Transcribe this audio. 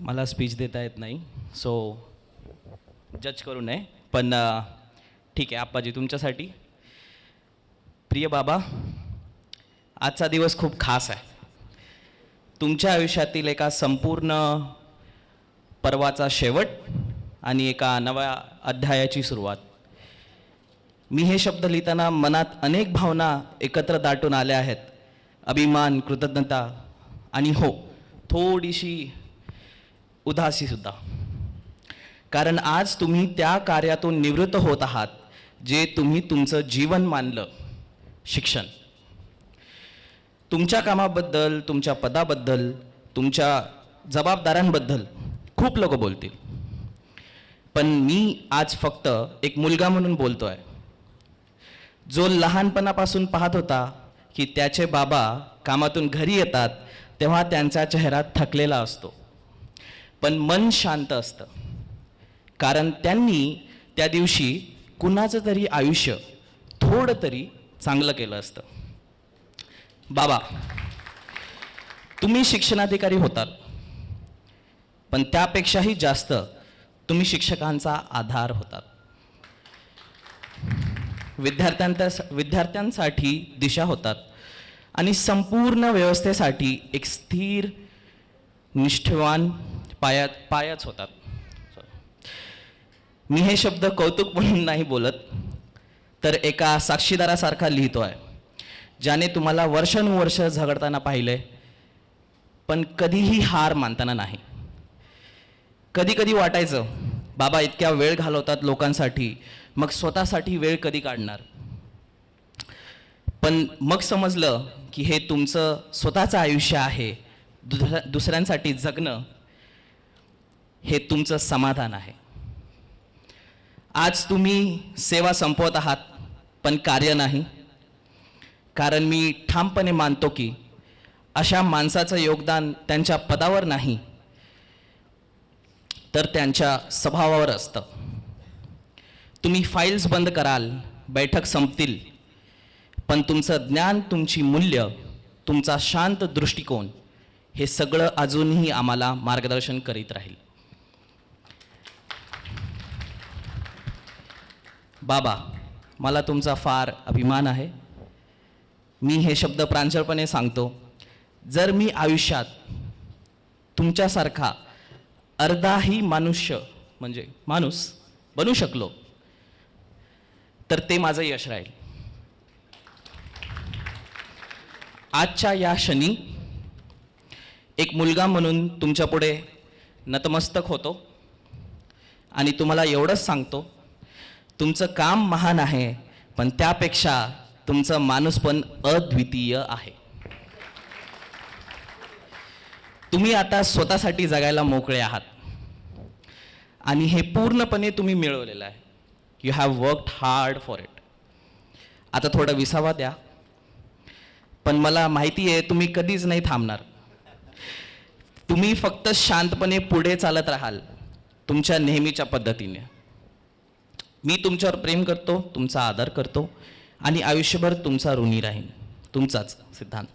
मला स्पीच देता येत नाही, सो जज करू नये. पण ठीक आहे आप्पाजी, तुमच्यासाठी. प्रिय बाबा, आजचा दिवस खूप खास आहे. तुमच्या आयुष्यातील एका संपूर्ण पर्वाचा शेवट आणि एका नव्या अध्यायाची सुरुवात. मी हे शब्द लिहिताना मनात अनेक भावना एकत्र दाटून आल्या आहेत. अभिमान, कृतज्ञता आणि हो, थोडीशी उदासीसुद्धा. कारण आज तुम्ही त्या कार्यातून निवृत्त होत आहात जे तुम्ही तुमचं जीवन मानलं, शिक्षण. तुमच्या कामाबद्दल, तुमच्या पदाबद्दल, तुमच्या जबाबदाऱ्यांबद्दल खूप लोक बोलतील, पण मी आज फक्त एक मुलगा म्हणून बोलतोय, जो लहानपणापासून पाहत होता की त्याचे बाबा कामातून घरी येतात तेव्हा त्यांचा चेहरा थकलेला असतो, पण मन शांत असतं, कारण त्यांनी त्या दिवशी कुणाचं तरी आयुष्य थोडं तरी चांगलं केलं असतं. बाबा, तुम्ही शिक्षणाधिकारी होतात, पण त्यापेक्षाही जास्त तुम्ही शिक्षकांचा आधार होतात. विद्यार्थ्यांसाठी दिशा होतात आणि संपूर्ण व्यवस्थेसाठी एक स्थिर, निष्ठावान पायाच होतात. मी हे शब्द कौतुक म्हणून नाही बोलत, तर एका साक्षीदारासारखा लिहितोय, ज्याने तुम्हाला वर्षानुवर्ष झगडताना पाहिले, पण कधीही हार मानताना नाही. कधी कधी वाटायचं, बाबा इतक्या वेळ घालवतात लोकांसाठी, मग स्वतःसाठी वेळ कधी काढणार. पण मग समजलं की हे तुमचं स्वतःचं आयुष्य आहे. दुसऱ्यांसाठी जगणं हे तुमचं समाधान आहे. आज तुम्ही सेवा संपवत आहात, पण कार्य नाही. कारण मी ठामपणे मानतो की अशा माणसाचं योगदान त्यांच्या पदावर नाही, तर त्यांच्या स्वभावावर असतं. तुम्ही फाईल्स बंद कराल, बैठक संपतील, पण तुमचं ज्ञान, तुमची मूल्य, तुमचा शांत दृष्टिकोन हे सगळं अजूनही आम्हाला मार्गदर्शन करीत राहील. बाबा, मला तुमचा फार अभिमान आहे. मी हे शब्द प्रांजळपणे सांगतो. जर मी आयुष्यात तुमच्यासारखा अर्धाही माणूस बनू शकलो, तर ते माझं यश राहील. आजच्या या क्षणी एक मुलगा म्हणून तुमच्या पुढे नतमस्तक होतो आणि तुम्हाला एवढंच सांगतो, तुमचं काम महान आहे, पण त्यापेक्षा तुमचं माणूसपण अद्वितीय आहे. तुम्ही आता स्वतःसाठी जगायला मोकळे आहात आणि हे पूर्णपणे तुम्ही मिळवलेलं आहे. You have worked hard for it. आता थोडं विसावा द्या, पण मला माहिती आहे तुम्ही कधीच नाही थांबणार. तुम्ही फक्त शांतपणे पुढे चालत राहाल तुमच्या नेहमीच्या पद्धतीने. मी तुमच्यावर प्रेम करतो, तुमचा आदर करतो आणि आयुष्यभर तुमचा ऋणी राहीन. तुमचाच सिद्धांत.